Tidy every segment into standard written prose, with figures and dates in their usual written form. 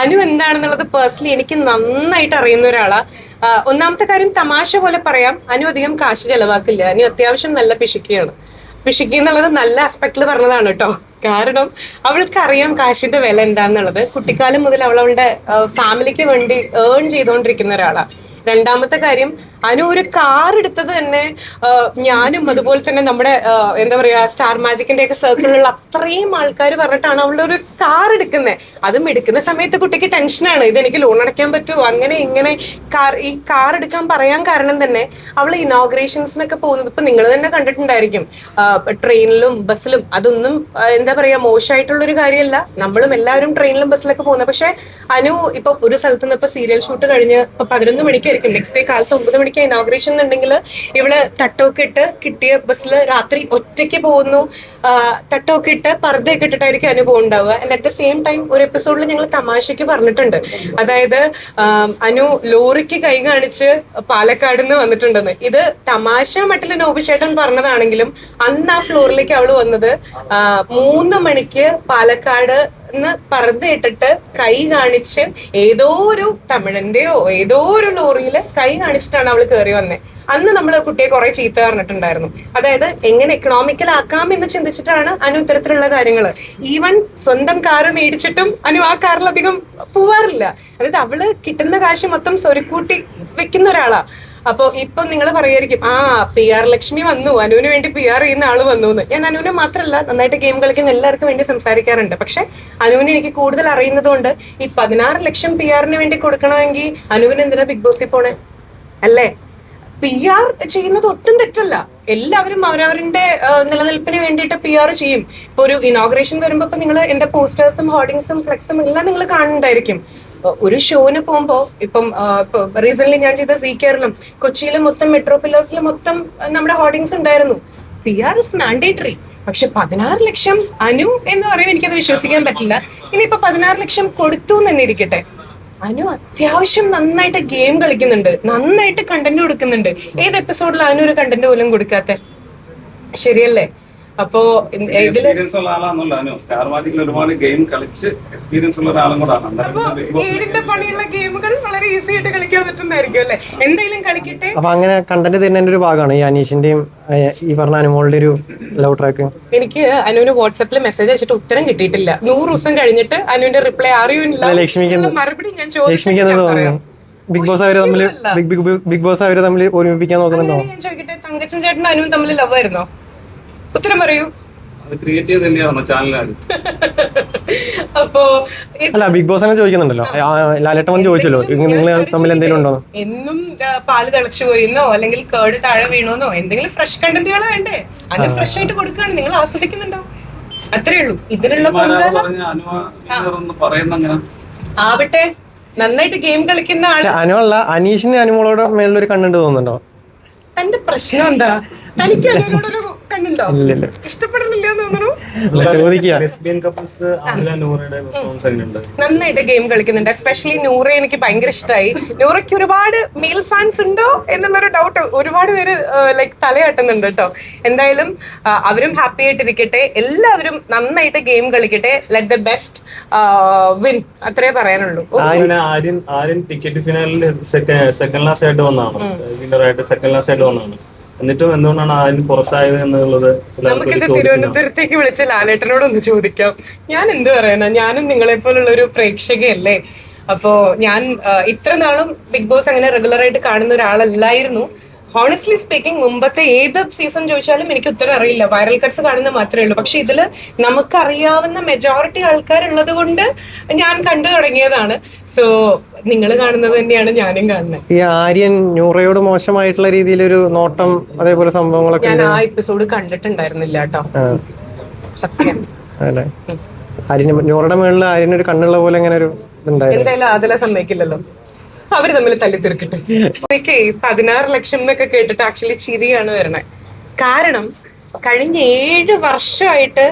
അനു എന്താണെന്നുള്ളത് പേഴ്സണലി എനിക്ക് നന്നായിട്ട് അറിയുന്ന ഒരാളാ. ഒന്നാമത്തെ കാര്യം തമാശ പോലെ പറയാം, അനു അധികം കാശ് ചെലവാക്കില്ല. അനു അത്യാവശ്യം നല്ല പിശുക്കിയാണ്. പിശുക്കി എന്നുള്ളത് നല്ല ആസ്പെക്ടിൽ പറഞ്ഞതാണ് കേട്ടോ. കാരണം അവൾക്ക് അറിയാം കാശിന്റെ വില എന്താന്നുള്ളത്. കുട്ടിക്കാലം മുതൽ അവൾ അവളുടെ ഫാമിലിക്ക് വേണ്ടി ഏൺ ചെയ്തുകൊണ്ടിരിക്കുന്ന ഒരാളാ. രണ്ടാമത്തെ കാര്യം, അനു ഒരു കാർ എടുത്തത് തന്നെ ഞാനും അതുപോലെ തന്നെ നമ്മുടെ എന്താ പറയാ സ്റ്റാർ മാജിക്കിന്റെ ഒക്കെ സർക്കിളിലുള്ള അത്രയും ആൾക്കാർ പറഞ്ഞിട്ടാണ് അവളൊരു കാർ എടുക്കുന്നത്. അതും എടുക്കുന്ന സമയത്ത് കുട്ടിക്ക് ടെൻഷനാണ്, ഇതെനിക്ക് ലോൺ അടയ്ക്കാൻ പറ്റുമോ അങ്ങനെ ഇങ്ങനെ. ഈ കാർ എടുക്കാൻ പറയാൻ കാരണം തന്നെ അവൾ ഇനോഗ്രേഷൻസിനൊക്കെ പോകുന്നത് ഇപ്പൊ നിങ്ങൾ തന്നെ കണ്ടിട്ടുണ്ടായിരിക്കും. ട്രെയിനിലും ബസ്സിലും അതൊന്നും എന്താ പറയാ മോശമായിട്ടുള്ള ഒരു കാര്യമല്ല. നമ്മളും എല്ലാവരും ട്രെയിനിലും ബസ്സിലൊക്കെ പോകുന്നത്. പക്ഷെ അനു ഇപ്പൊ ഒരു സ്ഥലത്ത് നിന്ന് ഇപ്പൊ സീരിയൽ ഷൂട്ട് കഴിഞ്ഞ് ഇപ്പൊ 11 മണിക്കായിരിക്കും, നെക്സ്റ്റ് ഡേ കാലത്ത് 9 മണിക്ക് ഇനോഗ്രേഷൻ എന്നുണ്ടെങ്കിൽ ഇവള് തട്ടമൊക്കെ ഇട്ട് കിട്ടിയ ബസ്സിൽ രാത്രി ഒറ്റയ്ക്ക് പോകുന്നു. തട്ടമൊക്കെ ഇട്ട് പർദ്ദയൊക്കെ ഇട്ടിട്ടായിരിക്കും അനു പോകുന്നുണ്ടാവുക. And at the same time ഒരു എപ്പിസോഡിൽ ഞങ്ങൾ തമാശയ്ക്ക് പറഞ്ഞിട്ടുണ്ട്, അതായത് അനു ലോറിക്ക് കൈ കാണിച്ച് പാലക്കാട് നിന്ന് വന്നിട്ടുണ്ടെന്ന്. ഇത് തമാശ മട്ടിൽ നോബിചേട്ടൻ പറഞ്ഞതാണെങ്കിലും അന്ന് ആ ഫ്ലോറിലേക്ക് അവള് വന്നത് 3 മണിക്ക് പാലക്കാട് പർദ്ദ ഇട്ടിട്ട് കൈ കാണിച്ച് ഏതോ ഒരു തമിഴന്റെയോ ഏതോ ഒരു ലോറിയിൽ കൈ കാണിച്ചിട്ടാണ് അവൾ കയറി വന്നത്. അന്ന് നമ്മൾ കുട്ടിയെ കുറെ ചീത്ത പറഞ്ഞിട്ടുണ്ടായിരുന്നു. അതായത് എങ്ങനെ എക്കണോമിക്കൽ ആക്കാം എന്ന് ചിന്തിച്ചിട്ടാണ് അനു ഇത്തരത്തിലുള്ള കാര്യങ്ങൾ. ഈവൻ സ്വന്തം കാറ് മേടിച്ചിട്ടും അനു ആ കാറിലധികം പോവാറില്ല. അതായത് അവള് കിട്ടുന്ന കാശ് മൊത്തം സ്വരുക്കൂട്ടി വെക്കുന്ന ഒരാളാ. അപ്പൊ ഇപ്പൊ നിങ്ങൾ പറയായിരിക്കും, PR ലക്ഷ്മി വന്നു, അനുവിന് വേണ്ടി PR ചെയ്യുന്ന ആള് വന്നു എന്ന്. ഞാൻ അനുവിനെ മാത്രമല്ല, നന്നായിട്ട് ഗെയിം കളിക്കുന്ന എല്ലാവർക്കും വേണ്ടി സംസാരിക്കാറുണ്ട്. പക്ഷെ അനുവിനെ എനിക്ക് കൂടുതൽ അറിയുന്നത് കൊണ്ട് ഈ 16 ലക്ഷം PR വേണ്ടി കൊടുക്കണമെങ്കിൽ അനുവിന് എന്തിനാ ബിഗ് ബോസിൽ പോണേ അല്ലേ? PR ചെയ്യുന്നത് ഒട്ടും തെറ്റല്ല. എല്ലാവരും അവരവരുടെ നിലനിൽപ്പിന് വേണ്ടിയിട്ട് PR ചെയ്യും. ഇപ്പൊ ഒരു ഇനോഗ്രേഷൻ വരുമ്പോ ഇപ്പൊ നിങ്ങൾ എന്റെ പോസ്റ്റേഴ്സും ഹോർഡിങ്സും ഫ്ലെക്സും എല്ലാം നിങ്ങൾ കാണുന്നുണ്ടായിരിക്കും. ഒരു ഷോന് പോകുമ്പോ ഇപ്പം റീസെന്റ് ഞാൻ ചെയ്ത സീ കേരളം കൊച്ചിയിലെ മൊത്തം മെട്രോ പില്ലേഴ്സിൽ മൊത്തം നമ്മുടെ ഹോർഡിങ്സ് ഉണ്ടായിരുന്നു. PR is mandatory. പക്ഷെ 16 ലക്ഷം അനു എന്ന് പറയുമ്പോൾ എനിക്കത് വിശ്വസിക്കാൻ പറ്റില്ല. ഇനിയിപ്പോ 16 ലക്ഷം കൊടുത്തു എന്ന് തന്നെ ഇരിക്കട്ടെ, അനു അത്യാവശ്യം നന്നായിട്ട് ഗെയിം കളിക്കുന്നുണ്ട്, നന്നായിട്ട് കണ്ടന്റ് കൊടുക്കുന്നുണ്ട്. ഏത് എപ്പിസോഡിൽ അനു ഒരു കണ്ടന്റ് പോലും കൊടുക്കാത്ത? ശരിയല്ലേ? അപ്പോ ഏഴിന്റെ പണിയുള്ള ഗെയിമുകൾ വളരെ ഈസി ആയിട്ട് കളിക്കാൻ പറ്റുന്നതായിരിക്കും അല്ലെ? എന്തായാലും കളിക്കട്ടെ. അപ്പൊ അങ്ങനെ കണ്ടന്റ് തരുന്നതിന്റെ ഒരു ഭാഗമാണ് ഈ അനീഷിന്റെയും ഈ പറഞ്ഞ അനുമോളുടെ ഒരു ലവ് ട്രാക്ക്. എനിക്ക് അനുവിന് വാട്സാപ്പിൽ മെസ്സേജ് അയച്ചിട്ട് ഉത്തരം കിട്ടിയിട്ടില്ല. 100 ദിവസം കഴിഞ്ഞിട്ട് അനുവിന്റെ റിപ്ലൈ അറിയില്ല. മറുപടി ഞാൻ ചോദിച്ചു. ബിഗ് ബോസ് അവര് തമ്മിൽ ബിഗ് ബോസ് അവര് തമ്മിൽ ഒരുമിപ്പിക്കാൻ നോക്കുന്നുണ്ടോ? ഞാൻ ചോദിക്കട്ടെ, തങ്കച്ചൻ ചേട്ടനും അനുവും തമ്മിൽ ലവ് ആയിരുന്നോ? ഉത്തരം പറയൂ. അപ്പോ അല്ല, ബിഗ് ബോസ് അങ്ങനെ ചോദിക്കുന്നുണ്ടല്ലോ, ലാലേട്ടൻ ചോദിച്ചല്ലോ നിങ്ങൾ തമ്മിൽ എന്തെങ്കിലും ഉണ്ടോ? എന്നും പാല് തിളച്ചു പോയിന്നോ അല്ലെങ്കിൽ കേട് താഴെ വീണോന്നോ എന്തെങ്കിലും ഫ്രഷ് കണ്ടന്റുകൾ വേണ്ടേ? അത് ഫ്രഷ് ആയിട്ട് കൊടുക്കുകയാണ്, നിങ്ങൾ ആസ്വദിക്കുന്നുണ്ടോ? അത്രേ ഉള്ളൂ. ഇതിനുള്ള ആവട്ടെ, നന്നായിട്ട് ഗെയിം കളിക്കുന്ന അനുവല്ല, അനീഷിന് അനുമോളോട് മേളിലൊരു കണ്ടുണ്ട് തോന്നുന്നുണ്ടോ? തന്റെ പ്രശ്നം എന്താ? തനിക്ക് അതിനോടൊരു കണ്ടുണ്ടോ? ഇഷ്ടപ്പെടുന്നില്ല തോന്നുന്നു. നന്നായിട്ട് ഗെയിം കളിക്കുന്നുണ്ട്. എസ്പെഷ്യലി നൂറ എനിക്ക് ഭയങ്കര ഇഷ്ടമായി. നൂറയ്ക്ക് ഒരുപാട് മെയിൽ ഫാൻസ് ഉണ്ടോ എന്നുള്ളൊരു ഡൗട്ട് ഒരുപാട് പേര് ലൈക്ക് തലയാട്ടുന്നുണ്ട് കേട്ടോ. എന്തായാലും അവരും ഹാപ്പി ആയിട്ടിരിക്കട്ടെ, എല്ലാവരും നന്നായിട്ട് ഗെയിം കളിക്കട്ടെ. ലെറ്റ് ദ ബെസ്റ്റ് വിൻ, അത്രേ പറയാനുള്ളൂ. ആര്യൻ ടിക്കറ്റ് ഫിനാലിൽ സെക്കൻഡ് ലാസ്റ്റ് ആയിട്ട് വന്നതാണ്, വിന്നറായിട്ട് സെക്കൻഡ് ലാസ്റ്റ് ആയിട്ട് വന്നതാണ്. എന്നിട്ടും എന്തുകൊണ്ടാണ് അതിന് പുറത്തായത് എന്നുള്ളത് നമുക്കിത് തിരുവനന്തപുരത്തേക്ക് വിളിച്ച ലാലേട്ടനോടൊന്ന് ചോദിക്കാം. ഞാൻ എന്ത് പറയാനാ, ഞാനും നിങ്ങളെ പോലുള്ള ഒരു പ്രേക്ഷകയല്ലേ. അപ്പോ ഞാൻ ഇത്ര നാളും ബിഗ് ബോസ് അങ്ങനെ റെഗുലർ ആയിട്ട് കാണുന്ന ഒരാളല്ലായിരുന്നു. ഹോണസ്റ്റ്ലി സ്പീക്കിംഗ്, മുമ്പത്തെ ഏത് സീസൺ ചോദിച്ചാലും എനിക്ക് ഉത്തരം അറിയില്ല. വൈറൽ കട്ട്സ് കാണുന്ന മാത്രമേ ഉള്ളൂ. പക്ഷെ ഇതില് നമുക്കറിയാവുന്ന മെജോറിറ്റി ആൾക്കാരുള്ളത് കൊണ്ട് ഞാൻ കണ്ടു തുടങ്ങിയതാണ്. സോ നിങ്ങൾ കാണുന്നത് തന്നെയാണ് ഞാനും കാണുന്നത്. ഈ ആര്യൻ നൂറയോട് മോശമായിട്ടുള്ള രീതിയിലൊരു നോട്ടം അതേപോലെ സംഭവങ്ങളൊക്കെ ഞാൻ ആ എപ്പിസോഡ് കണ്ടിട്ടുണ്ടായിരുന്നില്ല കേട്ടോ, സത്യം. നൂറയുടെ മേളിൽ ആര്യനൊരു കണ്ണുള്ള പോലെ അങ്ങനെ ഒരു എന്തായാലും അതിലെ സമ്മതിക്കില്ലല്ലോ, അവര് തമ്മിൽ തല്ലിത്തീർക്കട്ടെ. എനിക്ക് 16 ലക്ഷം എന്നൊക്കെ കേട്ടിട്ട് ആക്ച്വലി ചിരിയാണ് വരണേ. കാരണം കഴിഞ്ഞ 7 വർഷമായിട്ട്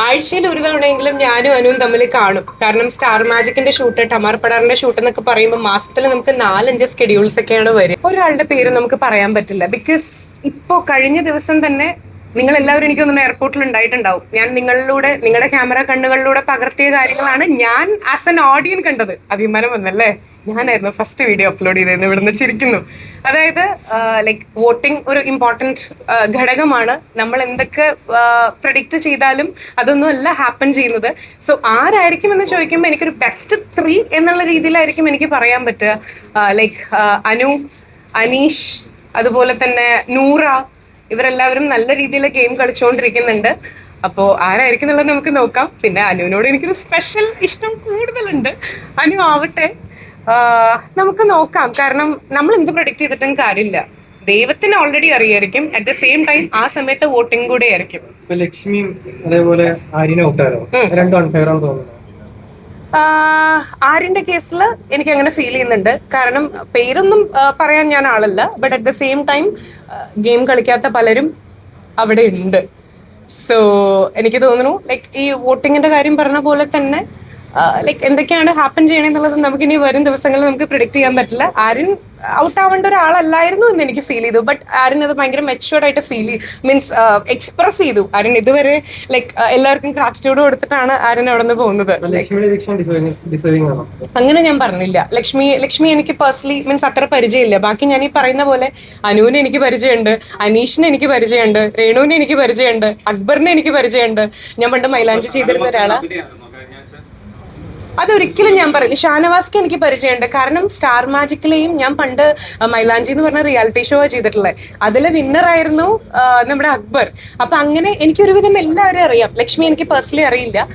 ആഴ്ചയിൽ ഒരു തവണയെങ്കിലും ഞാനും അനുവും തമ്മിൽ കാണും. കാരണം സ്റ്റാർ മാജിക്കിന്റെ ഷൂട്ട്, ടമാർ പടാറിന്റെ ഷൂട്ട് എന്നൊക്കെ പറയുമ്പോൾ മാസത്തിൽ നമുക്ക് 4-5 സ്കെഡ്യൂൾസ് ഒക്കെയാണ് വരിക. ഒരാളുടെ പേര് നമുക്ക് പറയാൻ പറ്റില്ല. ബിക്കോസ് ഇപ്പോ കഴിഞ്ഞ ദിവസം തന്നെ നിങ്ങൾ എല്ലാവരും എനിക്ക് തോന്നുന്നു എയർപോർട്ടിൽ ഉണ്ടായിട്ടുണ്ടാവും. ഞാൻ നിങ്ങളുടെ ക്യാമറ കണ്ണുകളിലൂടെ പകർത്തിയ കാര്യങ്ങളാണ് ഞാൻ ആസ് എൻ ഓഡിയൻ കണ്ടത്. അഭിമാനം വന്നല്ലേ? ഞാനായിരുന്നു ഫസ്റ്റ് വീഡിയോ അപ്ലോഡ് ചെയ്തതെന്ന് ഇവിടുന്ന് ചിരിക്കുന്നു. അതായത് ലൈക്ക് വോട്ടിംഗ് ഒരു ഇമ്പോർട്ടൻറ്റ് ഘടകമാണ്. നമ്മൾ എന്തൊക്കെ പ്രഡിക്റ്റ് ചെയ്താലും അതൊന്നും അല്ല ഹാപ്പൻ ചെയ്യുന്നത്. സോ ആരായിരിക്കും എന്ന് ചോദിക്കുമ്പോൾ എനിക്കൊരു ബെസ്റ്റ് 3 എന്നുള്ള രീതിയിലായിരിക്കും എനിക്ക് പറയാൻ പറ്റുക. ലൈക്ക് അനു, അനീഷ്, അതുപോലെ തന്നെ നൂറ, ഇവരെല്ലാവരും നല്ല രീതിയിൽ ഗെയിം കളിച്ചുകൊണ്ടിരിക്കുന്നുണ്ട്. അപ്പോൾ ആരായിരിക്കും എന്നുള്ളത് നമുക്ക് നോക്കാം. പിന്നെ അനുവിനോട് എനിക്കൊരു സ്പെഷ്യൽ ഇഷ്ടം കൂടുതലുണ്ട്. അനു ആവട്ടെ, നമുക്ക് നോക്കാം. കാരണം നമ്മൾ എന്ത് പ്രൊഡിക്റ്റ് ചെയ്തിട്ടും കാര്യമില്ല. ദൈവത്തിന് ഓൾറെഡി അറിയായിരിക്കും. അറ്റ് ദ സെയിം ടൈം ആ സമയത്ത് വോട്ടിംഗ് കൂടെ ആയിരിക്കും. ലക്ഷ്മിയും അതേപോലെ ആര്യനും ഔട്ടാരോ, രണ്ടും അൺഫെയർ ആണെന്ന് തോന്നുന്നു. ആര്യന്റെ കേസിൽ എനിക്ക് അങ്ങനെ ഫീൽ ചെയ്യുന്നുണ്ട്. കാരണം പേരൊന്നും പറയാൻ ഞാൻ ആളല്ല, but at the same time game കളിക്കാത്ത പലരും അവിടെ ഉണ്ട്. സോ എനിക്ക് തോന്നുന്നു ലൈക്ക് ഈ വോട്ടിങ്ങിന്റെ കാര്യം പറഞ്ഞ പോലെ തന്നെ ലൈക്ക് എന്തൊക്കെയാണ് ഹാപ്പൻ ചെയ്യണമെന്നുള്ളത് നമുക്ക് ഇനി വരും ദിവസങ്ങളിൽ നമുക്ക് പ്രിഡിക്റ്റ് ചെയ്യാൻ പറ്റില്ല. ആര്യൻ ഔട്ട് ആവേണ്ട ഒരാളല്ലായിരുന്നു എന്ന് എനിക്ക് ഫീൽ ചെയ്തു. ബട്ട് ആര്യൻ അത് ഭയങ്കര മെച്ചുവേർഡ് ആയിട്ട് മീൻസ് എക്സ്പ്രസ് ചെയ്തു. ആര്യൻ ഇതുവരെ ലൈക്ക് എല്ലാവർക്കും ഗ്രാറ്റിറ്റ്യൂഡ് കൊടുത്തിട്ടാണ് ആര്യൻ അവിടെ നിന്ന് പോകുന്നത്. അങ്ങനെ ഞാൻ പറഞ്ഞില്ല. ലക്ഷ്മി എനിക്ക് പേഴ്സണലി മീൻസ് അത്ര പരിചയമില്ല. ബാക്കി ഞാൻ ഈ പറയുന്ന പോലെ അനുവിനെ എനിക്ക് പരിചയമുണ്ട്, അനീഷിനെ എനിക്ക് പരിചയമുണ്ട്, രേണുവിനെ എനിക്ക് പരിചയമുണ്ട്, അക്ബറിനെ എനിക്ക് പരിചയമുണ്ട്. ഞാൻ പണ്ട് മൈലാഞ്ചി ചെയ്തിരുന്ന ഒരാളാണ്. അതൊരിക്കലും ഞാൻ പറയില്ല. ഷാനവാസ്ക്ക് എനിക്ക് പരിചയമുണ്ട്. കാരണം സ്റ്റാർ മാജിക്കിലെയും ഞാൻ പണ്ട് മൈലാഞ്ചി എന്ന് പറഞ്ഞ റിയാലിറ്റി ഷോ ചെയ്തിട്ടുള്ളത്. അതിലെ വിന്നറായിരുന്നു നമ്മുടെ അക്ബർ. അപ്പൊ അങ്ങനെ എനിക്കൊരുവിധം എല്ലാവരും അറിയാം. ലക്ഷ്മി എനിക്ക് പേഴ്സണലി അറിയില്ല.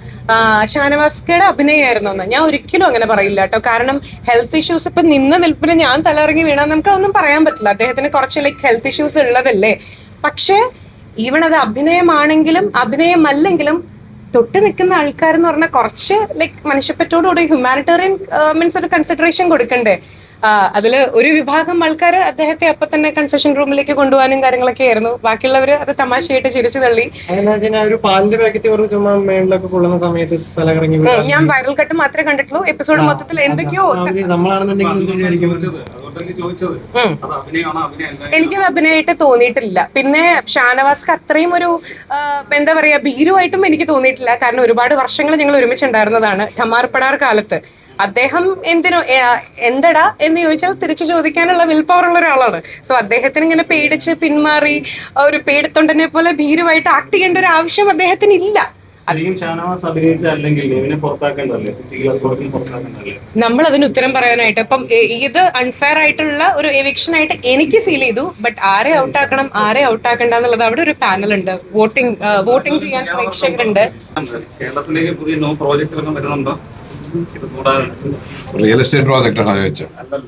ഷാനവാസ്കയുടെ അഭിനയമായിരുന്നു എന്ന് ഞാൻ ഒരിക്കലും അങ്ങനെ പറയില്ല കേട്ടോ. കാരണം ഹെൽത്ത് ഇഷ്യൂസ് ഇപ്പൊ നിൽപ്പിന് ഞാൻ തലയിറങ്ങി വീണാൽ നമുക്ക് അതൊന്നും പറയാൻ പറ്റില്ല. അദ്ദേഹത്തിന് കുറച്ച് ലൈക്ക് ഹെൽത്ത് ഇഷ്യൂസ് ഉള്ളതല്ലേ. പക്ഷേ ഈവൺ അത് അഭിനയമാണെങ്കിലും അഭിനയമല്ലെങ്കിലും തൊട്ട് നിൽക്കുന്ന ആൾക്കാരെന്ന് പറഞ്ഞാൽ കുറച്ച് ലൈക്ക് മനുഷ്യപ്പറ്റോടുകൂടി ഹ്യൂമാനിറ്റേറിയൻ മീൻസ് ഒരു കൺസിഡറേഷൻ കൊടുക്കണ്ടേ. അതില് ഒരു വിഭാഗം ആൾക്കാർ അദ്ദേഹത്തെ അപ്പൊ തന്നെ കൺഫെഷൻ റൂമിലേക്ക് കൊണ്ടുപോകാനും കാര്യങ്ങളൊക്കെ ആയിരുന്നു. ബാക്കിയുള്ളവര് അത് തമാശയായിട്ട് ചിരിച്ചു തള്ളി. ഞാൻ വൈറൽ കട്ട് മാത്രമേ കണ്ടിട്ടുള്ളൂ. എപ്പിസോഡ് മൊത്തത്തിൽ എന്തൊക്കെയോ എനിക്കത് അഭിനയമായിട്ട് തോന്നിയിട്ടില്ല. പിന്നെ ഷാനവാസ്ക്ക് അത്രയും ഒരു എന്താ പറയാ ഭീരുവായിട്ടും എനിക്ക് തോന്നിയിട്ടില്ല. കാരണം ഒരുപാട് വർഷങ്ങൾ ഞങ്ങൾ ഒരുമിച്ചുണ്ടായിരുന്നതാണ് ഠമാർ പടാർ കാലത്ത്. അദ്ദേഹം എന്തടാ എന്ന് ചോദിച്ചാൽ തിരിച്ചു ചോദിക്കാനുള്ള വിൽ പവർ ഉള്ള ഒരാളാണ്. സോ അദ്ദേഹത്തിന് ഇങ്ങനെ പേടിച്ച് പിന്മാറി ഒരു പേടിത്തൊണ്ടനെ പോലെ ഭീരുവായിട്ട് ആക്ട് ചെയ്യേണ്ട ഒരു ആവശ്യം അദ്ദേഹത്തിന് ഇല്ല. നമ്മൾ അതിന് ഉത്തരം പറയാനായിട്ട് ഇപ്പം ഇത് അൺഫെയർ ആയിട്ടുള്ള ഒരു എവിക്ഷൻ ആയിട്ട് എനിക്ക് ഫീൽ ചെയ്തു. ബട്ട് ആരെ ഔട്ടാക്കണം ആരെ ഔട്ടാക്കണ്ട എന്നുള്ളത് അവിടെ ഒരു പാനൽ ഉണ്ട്. വോട്ടിംഗ് ചെയ്യാൻ പ്രേക്ഷകരുണ്ട്. കേരളത്തിലേക്ക് പുതിയ പ്രോജക്റ്റുകളൊന്നും വരുന്നുണ്ടോ? റിയൽ എസ്റ്റേറ്റ് പ്രോജക്റ്റ് ആണോ ചോദിച്ചത്?